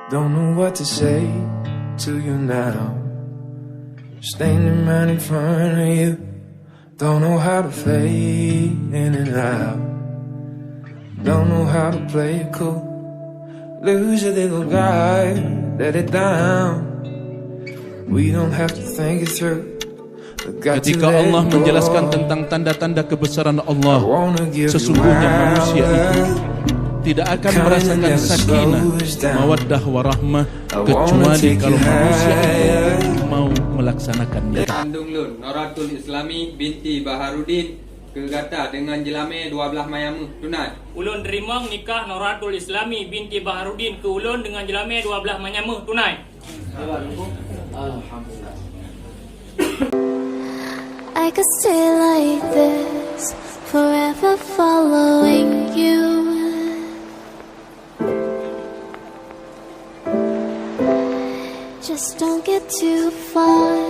Don't know what to say to you now. Standing right in front of you. Don't know how to fade in and out. Don't know how to play it cool. Lose a little guy, let it down. We don't have to think it through. Ketika Allah menjelaskan tentang tanda-tanda kebesaran Allah, sesungguhnya manusia itu tidak akan merasakan sakinah, mawaddah warahmah kecuali kalau manusia itu mau melaksanakannya. Kandung Lun Noratul Islami binti Baharudin kegata dengan jelame 12 mayam tunai. Ulun terima nikah Noratul Islami binti Baharudin ke ulun dengan jelame 12 mayam tunai. Alhamdulillah. I could stay like this, forever following you. Just don't get too far.